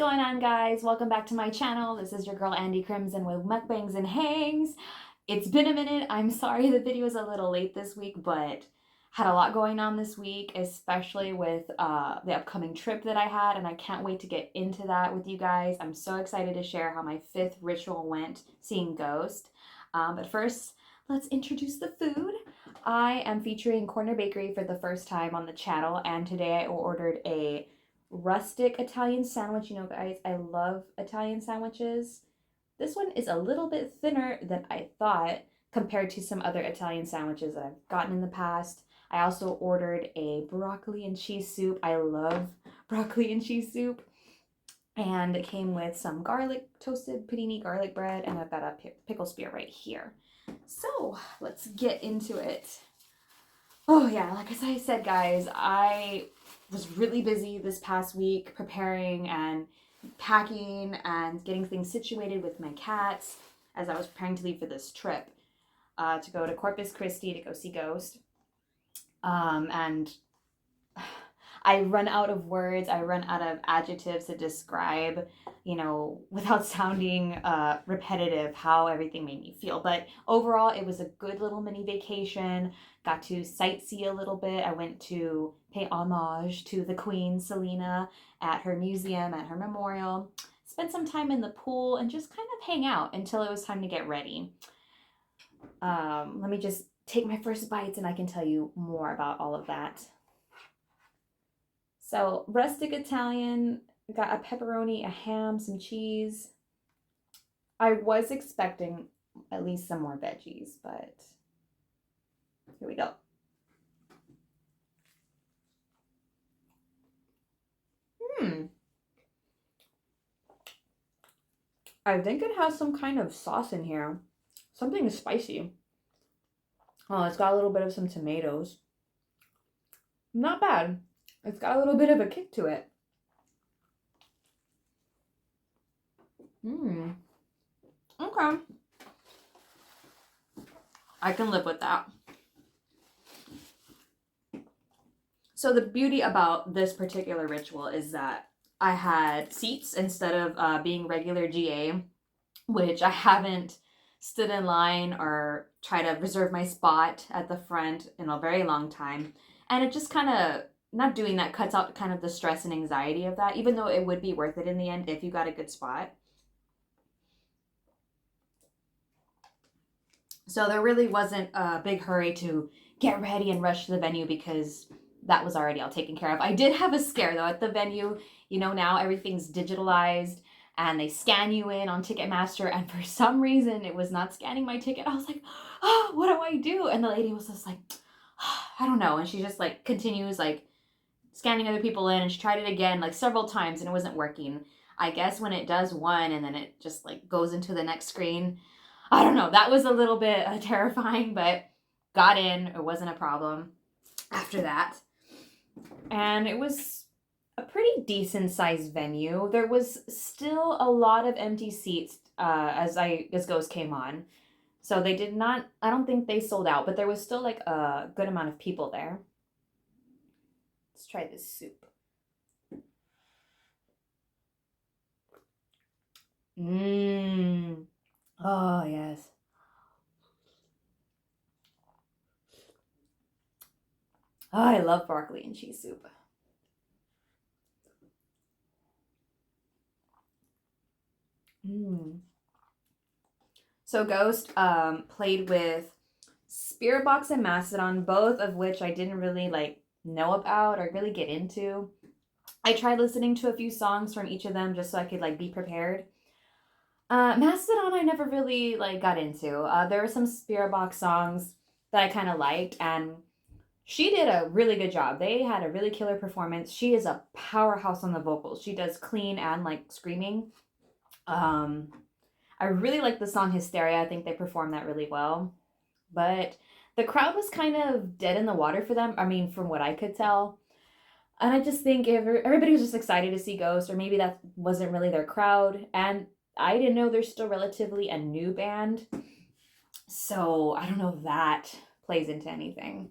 going on, guys? Welcome back to my channel. This is your girl Andy Crimson with mukbangs and hangs. It's been a minute. I'm sorry the video is a little late this week, but had a lot going on this week, especially with the upcoming trip that I had, and I can't wait to get into that with you guys. I'm so excited to share how my 5th ritual went seeing ghost. But first, let's introduce the food. I am featuring Corner Bakery for the first time on the channel, and today I ordered a rustic Italian sandwich. You know, guys, I love Italian sandwiches. This one is a little bit thinner than I thought compared to some other Italian sandwiches that I've gotten in the past. I also ordered a broccoli and cheese soup. I love broccoli and cheese soup. And it came with some garlic, toasted panini garlic bread, and I've got a pickle spear right here. So let's get into it. Oh yeah, like as I said, guys, I was really busy this past week preparing and packing and getting things situated with my cats as I was preparing to leave for this trip to go to Corpus Christi to go see Ghost. And I run out of words, I run out of adjectives to describe, you know, without sounding repetitive, how everything made me feel. But overall, it was a good little mini vacation. Got to sightsee a little bit. I went to pay homage to the Queen, Selena, at her museum, at her memorial. Spent some time in the pool and just kind of hang out until it was time to get ready. Let me just take my first bites and I can tell you more about all of that. So, rustic Italian, got a pepperoni, a ham, some cheese. I was expecting at least some more veggies, but here we go. I think it has some kind of sauce in here. Something spicy. Oh, it's got a little bit of some tomatoes. Not bad. It's got a little bit of a kick to it. Okay. I can live with that. So the beauty about this particular ritual is that I had seats instead of being regular GA, which I haven't stood in line or try to reserve my spot at the front in a very long time. And it just kind of, not doing that cuts out kind of the stress and anxiety of that, even though it would be worth it in the end if you got a good spot. So there really wasn't a big hurry to get ready and rush to the venue because that was already all taken care of. I did have a scare though at the venue. You know, now everything's digitalized and they scan you in on Ticketmaster, and for some reason it was not scanning my ticket. I was like, oh, what do I do? And the lady was just like, oh, I don't know. And she just like continues like scanning other people in, and she tried it again like several times and it wasn't working. I guess when it does one and then it just like goes into the next screen, I don't know. That was a little bit terrifying, but got in. It wasn't a problem after that. And it was a pretty decent sized venue. There was still a lot of empty seats as Ghost came on. So they did not, I don't think they sold out, but there was still like a good amount of people there. Let's try this soup. Oh, yes. Oh, I love broccoli and cheese soup. So Ghost played with Spirit Box and Mastodon, both of which I didn't really like know about or really get into. I tried listening to a few songs from each of them just so I could like be prepared. Mastodon I never really like got into. There were some Spirit Box songs that I kind of liked, and she did a really good job. They had a really killer performance. She is a powerhouse on the vocals. She does clean and like screaming. I really like the song Hysteria. I think they performed that really well. But the crowd was kind of dead in the water for them. I mean, from what I could tell. And I just think everybody was just excited to see Ghost, or maybe that wasn't really their crowd. And I didn't know they're still relatively a new band. So I don't know if that plays into anything.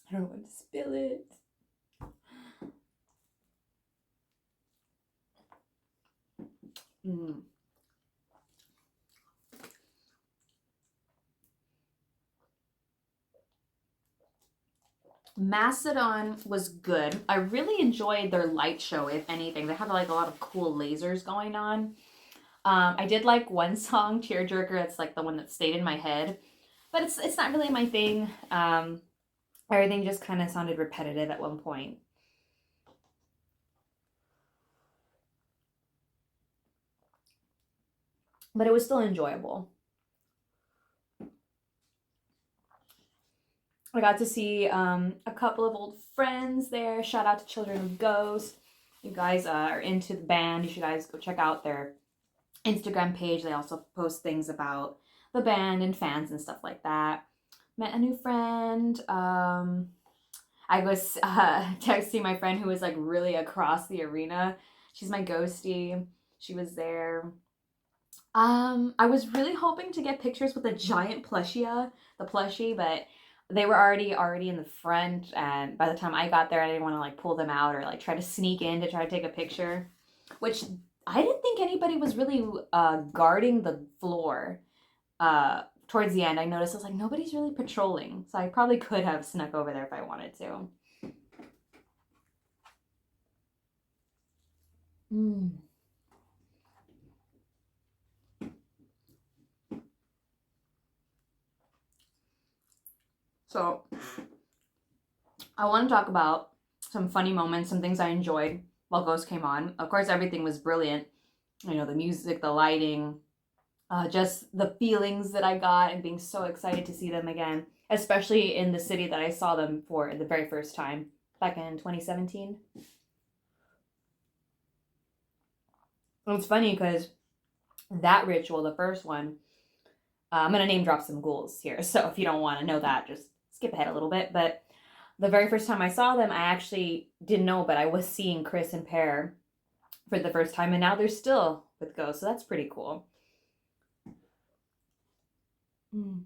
I don't want to spill it. Mm. Macedon was good. I really enjoyed their light show, if anything. They had like a lot of cool lasers going on. I did like one song, Tearjerker. It's like the one that stayed in my head, but it's not really my thing. Everything just kind of sounded repetitive at one point. But it was still enjoyable. I got to see a couple of old friends there. Shout out to Children of Ghost. You guys are into the band. You should guys go check out their Instagram page. They also post things about the band and fans and stuff like that. Met a new friend. I was texting my friend who was like really across the arena. She's my ghostie. She was there. I was really hoping to get pictures with a giant plushie, but they were already in the front, and by the time I got there, I didn't want to like pull them out or like try to sneak in to try to take a picture, which I didn't think anybody was really guarding the floor. Towards the end, I noticed I was like nobody's really patrolling, so I probably could have snuck over there if I wanted to. Mm. So I want to talk about some funny moments, some things I enjoyed while Ghost came on. Of course, everything was brilliant. You know, the music, the lighting, just the feelings that I got and being so excited to see them again, especially in the city that I saw them for the very first time back in 2017. And it's funny because that ritual, the first one, I'm going to name drop some ghouls here. So if you don't want to know that, just skip ahead a little bit. But the very first time I saw them, I actually didn't know, but I was seeing Chris and Pear for the first time, and now they're still with Ghost, so that's pretty cool. Mm.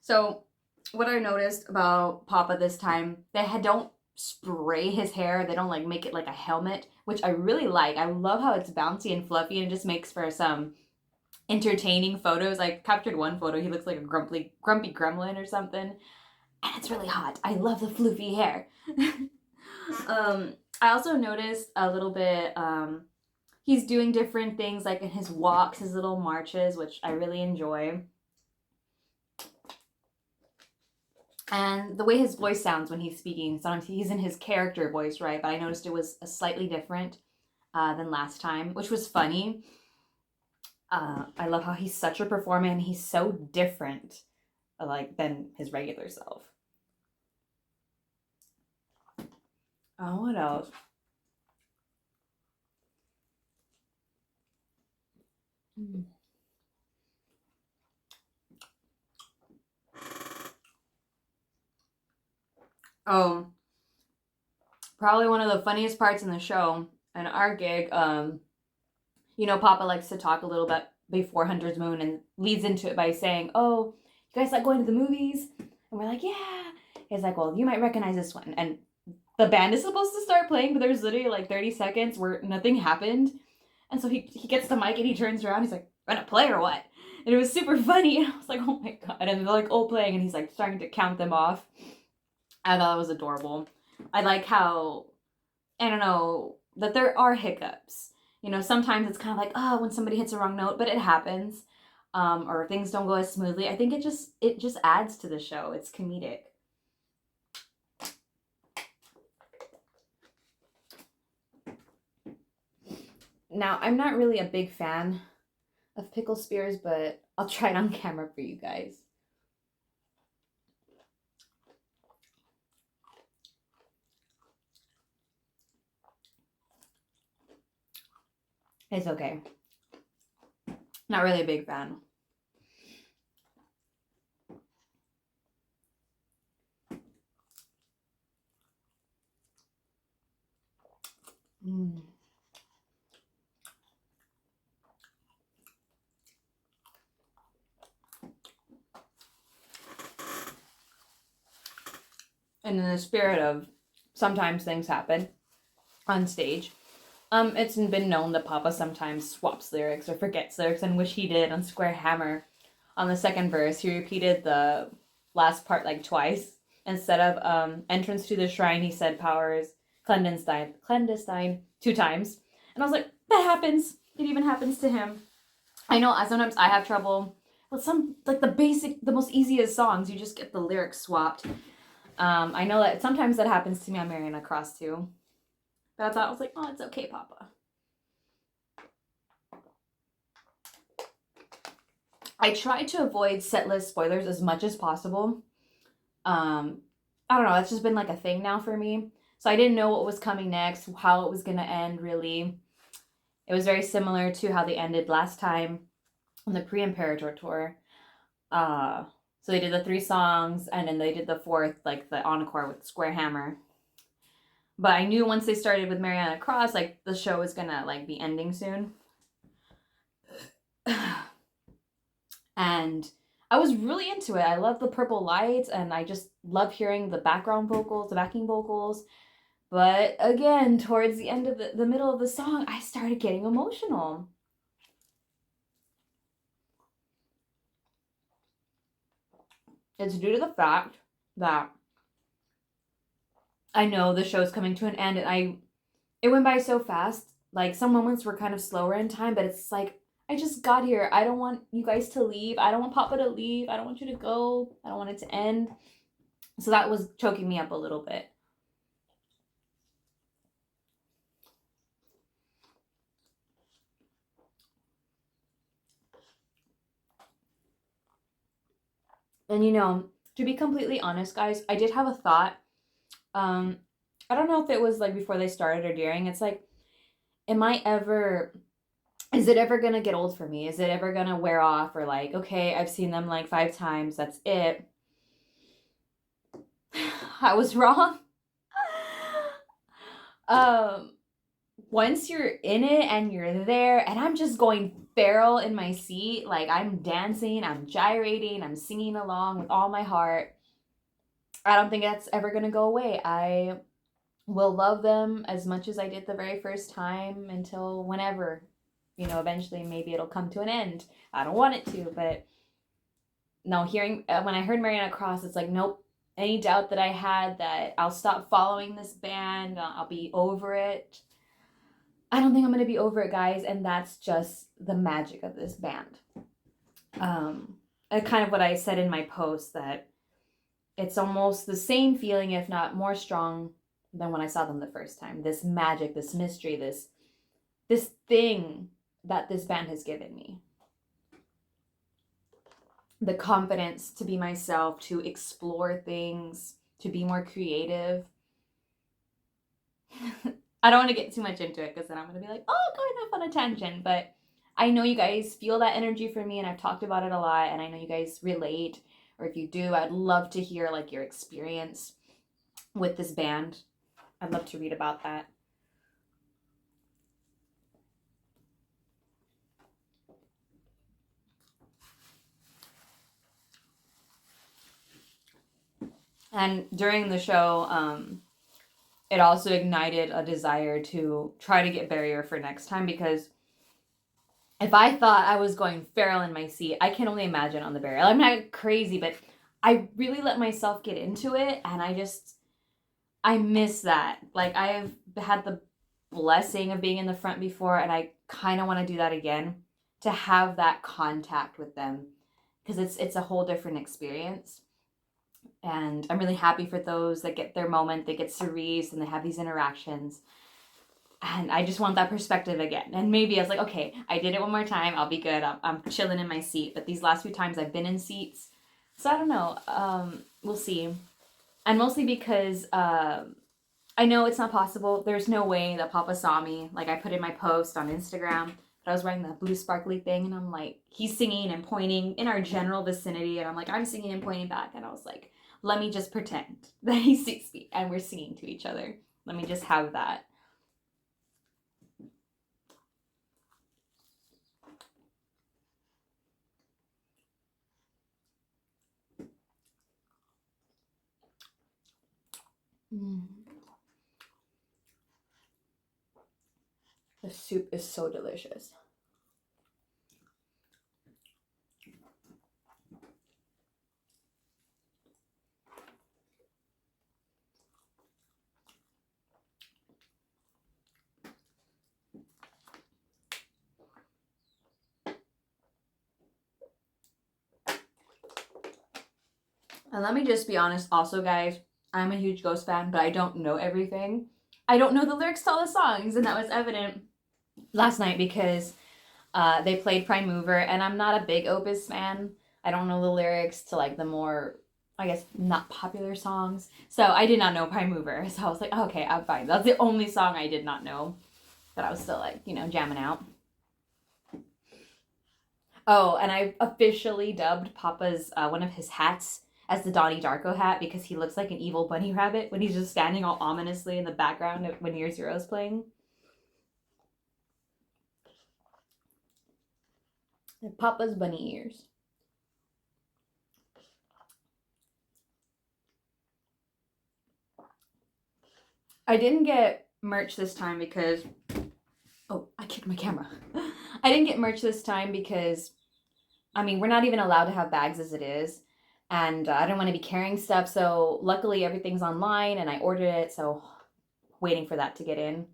So, what I noticed about Papa this time, don't spray his hair. They don't like make it like a helmet, which I really like. I love how it's bouncy and fluffy and just makes for some entertaining photos. I captured one photo. He looks like a grumpy gremlin or something, and it's really hot. I love the floofy hair. I also noticed a little bit. He's doing different things like in his walks, his little marches, which I really enjoy. And the way his voice sounds when he's speaking, sometimes he's in his character voice, right? But I noticed it was a slightly different than last time, which was funny. I love how he's such a performer and he's so different, like than his regular self. Oh, what else? Mm. Oh, probably one of the funniest parts in the show and our gig. You know, Papa likes to talk a little bit before Hunter's Moon and leads into it by saying, "Oh, you guys like going to the movies?" And we're like, "Yeah." He's like, "Well, you might recognize this one." And the band is supposed to start playing, but there's literally like 30 seconds where nothing happened. And so he gets the mic and he turns around. He's like, "Gonna play or what?" And it was super funny. And I was like, "Oh my god!" And they're like, "Oh, playing," and he's like starting to count them off. I thought it was adorable. I like how, I don't know, that there are hiccups. You know, sometimes it's kind of like, oh, when somebody hits a wrong note, but it happens. Or things don't go as smoothly. I think it just adds to the show. It's comedic. Now, I'm not really a big fan of pickle spears, but I'll try it on camera for you guys. It's okay. Not really a big fan. Mm. And in the spirit of sometimes things happen on stage, it's been known that Papa sometimes swaps lyrics or forgets lyrics, and which he did on Square Hammer. On the second verse, he repeated the last part like twice. Instead of entrance to the shrine, he said powers clandestine 2 times. And I was like, that happens. It even happens to him. I know sometimes I have trouble with some, like the most easiest songs, you just get the lyrics swapped. I know that sometimes that happens to me on Mariana Cross too. But I thought, I was like, oh, it's okay, Papa. I try to avoid setlist spoilers as much as possible. I don't know, that's just been like a thing now for me. So I didn't know what was coming next, how it was going to end, really. It was very similar to how they ended last time on the pre-Imperator tour. So they did the 3 songs, and then they did the 4th, like the encore with Square Hammer. But I knew once they started with Mariana Cross, like the show was gonna like be ending soon. And I was really into it. I love the purple lights, and I just love hearing the background vocals, the backing vocals. But again, towards the end of the middle of the song, I started getting emotional. It's due to the fact that I know the show's coming to an end, and it went by so fast. Like, some moments were kind of slower in time, but it's like, I just got here. I don't want you guys to leave. I don't want Papa to leave. I don't want you to go. I don't want it to end. So that was choking me up a little bit. And you know, to be completely honest, guys, I did have a thought. I don't know if it was like before they started or during. It's like, is it ever gonna get old for me? Is it ever gonna wear off? Or like, okay, I've seen them like 5 times, that's it. I was wrong. Once you're in it and you're there, and I'm just going feral in my seat, like I'm dancing, I'm gyrating, I'm singing along with all my heart. I don't think that's ever gonna go away. I will love them as much as I did the very first time until whenever. You know, eventually maybe it'll come to an end. I don't want it to, but no, when I heard Mariana Cross, it's like, nope. Any doubt that I had that I'll stop following this band, I'll be over it. I don't think I'm going to be over it, guys, and that's just the magic of this band. Kind of what I said in my post, that it's almost the same feeling, if not more strong, than when I saw them the first time. This magic, this mystery, this thing that this band has given me. The confidence to be myself, to explore things, to be more creative. I don't want to get too much into it because then I'm going to be like, oh, going off on a tangent. But I know you guys feel that energy from me, and I've talked about it a lot, and I know you guys relate. Or if you do, I'd love to hear like your experience with this band. I'd love to read about that. And during the show, it also ignited a desire to try to get Barrier for next time, because if I thought I was going feral in my seat, I can only imagine on the Barrier. I'm not crazy, but I really let myself get into it, and I miss that. Like, I have had the blessing of being in the front before, and I kind of want to do that again, to have that contact with them, because it's a whole different experience. And I'm really happy for those that get their moment, they get cerise, and they have these interactions. And I just want that perspective again. And maybe I was like, okay, I did it one more time, I'll be good. I'm chilling in my seat. But these last few times I've been in seats. So I don't know. We'll see. And mostly because I know it's not possible. There's no way that Papa saw me. Like, I put in my post on Instagram that I was wearing that blue sparkly thing. And I'm like, he's singing and pointing in our general vicinity. And I'm like, I'm singing and pointing back. And I was like, let me just pretend that he sees me and we're singing to each other. Let me just have that. Mm. The soup is so delicious. And let me just be honest also, guys, I'm a huge Ghost fan, but I don't know everything. I don't know the lyrics to all the songs, and that was evident last night because they played Prime Mover, and I'm not a big Opus fan. I don't know the lyrics to like the more, I guess, not popular songs. So I did not know Prime Mover. So I was like, okay, I'm fine. That's the only song I did not know. But I was still like, you know, jamming out. Oh, and I officially dubbed Papa's one of his hats as the Donnie Darko hat because he looks like an evil bunny rabbit when he's just standing all ominously in the background when Year Zero is playing. Papa's bunny ears. I didn't get merch this time because... Oh, I kicked my camera. I didn't get merch this time because, I mean, we're not even allowed to have bags as it is. And I don't want to be carrying stuff. So luckily everything's online and I ordered it. So waiting for that to get in.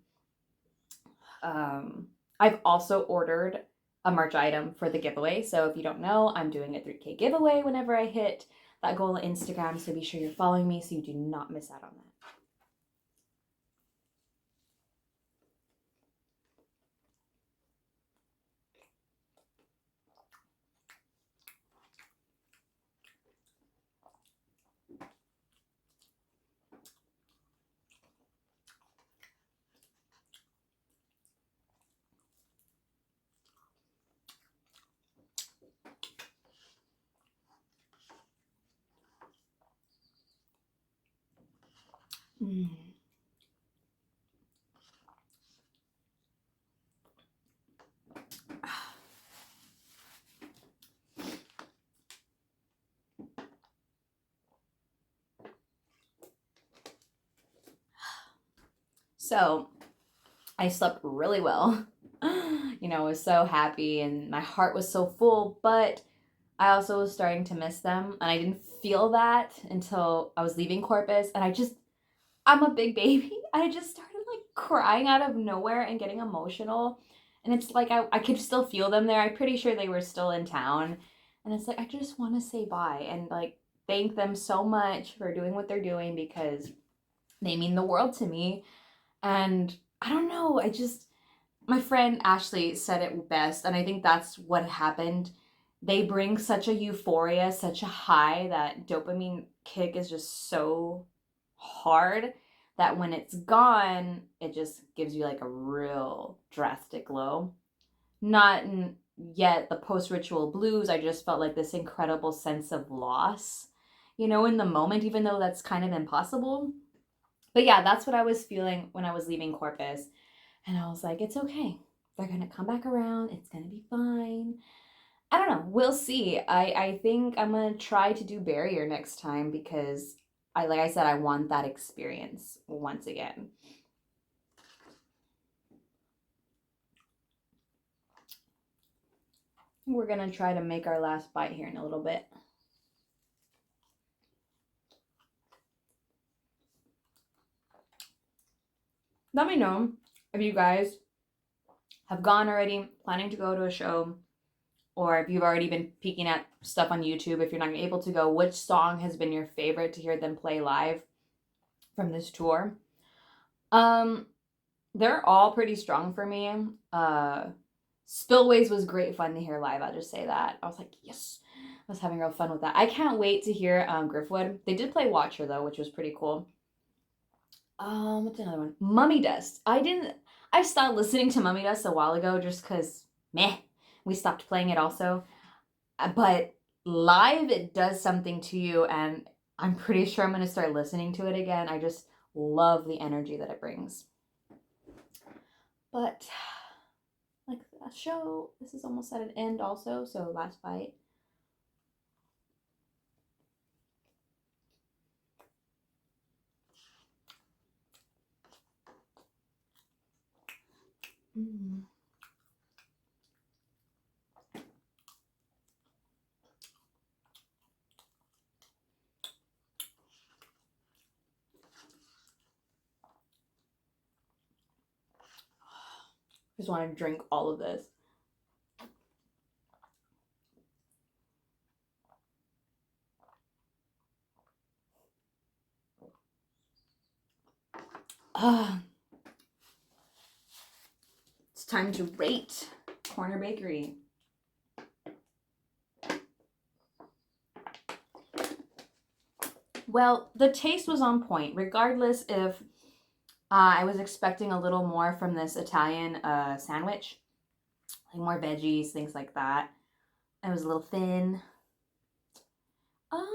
I've also ordered a merch item for the giveaway. So if you don't know, I'm doing a 3K giveaway whenever I hit that goal on Instagram. So be sure you're following me so you do not miss out on that. Mm. So I slept really well. You know, I was so happy and my heart was so full, but I also was starting to miss them. And I didn't feel that until I was leaving Corpus. And I'm a big baby. I just started like crying out of nowhere and getting emotional. And it's like I could still feel them there. I'm pretty sure they were still in town. And it's like, I just want to say bye and like thank them so much for doing what they're doing because they mean the world to me. And I don't know, my friend Ashley said it best, and I think that's what happened. They bring such a euphoria, such a high, that dopamine kick is just so hard that when it's gone, it just gives you like a real drastic low. Not yet the post ritual blues, I just felt like this incredible sense of loss, you know, in the moment, even though that's kind of impossible. But yeah, that's what I was feeling when I was leaving Corpus. And I was like, it's okay. They're going to come back around. It's going to be fine. I don't know. We'll see. I think I'm going to try to do Barrier next time because like I said, I want that experience once again. We're going to try to make our last bite here in a little bit. Let me know if you guys have gone already, planning to go to a show, or if you've already been peeking at stuff on YouTube. If you're not able to go, which song has been your favorite to hear them play live from this tour? They're all pretty strong for me. Spillways was great fun to hear live. I'll just say that. I was like, yes, I was having real fun with that. I can't wait to hear Griffwood. They did play Watcher though, which was pretty cool. What's another one? Mummy Dust. I stopped listening to Mummy Dust a while ago just because meh. We stopped playing it also. But live it does something to you, and I'm pretty sure I'm gonna start listening to it again. I just love the energy that it brings. But like a show, this is almost at an end also, so last bite. Mm. Just want to drink all of this. It's time to rate Corner Bakery. Well, the taste was on point, regardless if I was expecting a little more from this Italian sandwich, like more veggies, things like that. It was a little thin. Um,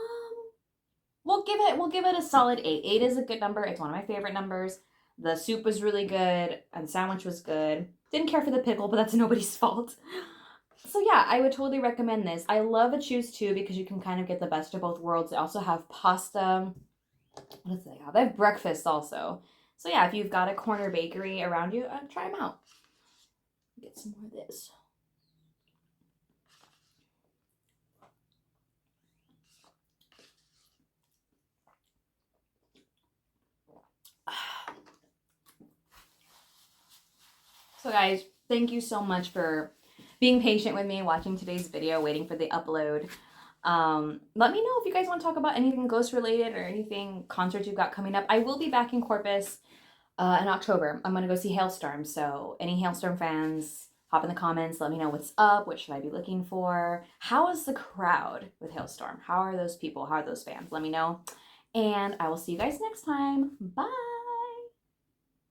we'll give it a solid 8. 8 is a good number. It's one of my favorite numbers. The soup was really good, and the sandwich was good. Didn't care for the pickle, but that's nobody's fault. So yeah, I would totally recommend this. I love a choose two because you can kind of get the best of both worlds. They also have pasta. What do they have? They have breakfast also. So yeah, if you've got a corner bakery around you, try them out. Get some more of this. So guys, thank you so much for being patient with me, watching today's video, waiting for the upload. Let me know if you guys want to talk about anything ghost related or anything concerts you've got coming up. I will be back in Corpus in October. I'm going to go see Hailstorm. So any Hailstorm fans, hop in the comments. Let me know what's up. What should I be looking for? How is the crowd with Hailstorm? How are those people? How are those fans? Let me know. And I will see you guys next time. Bye.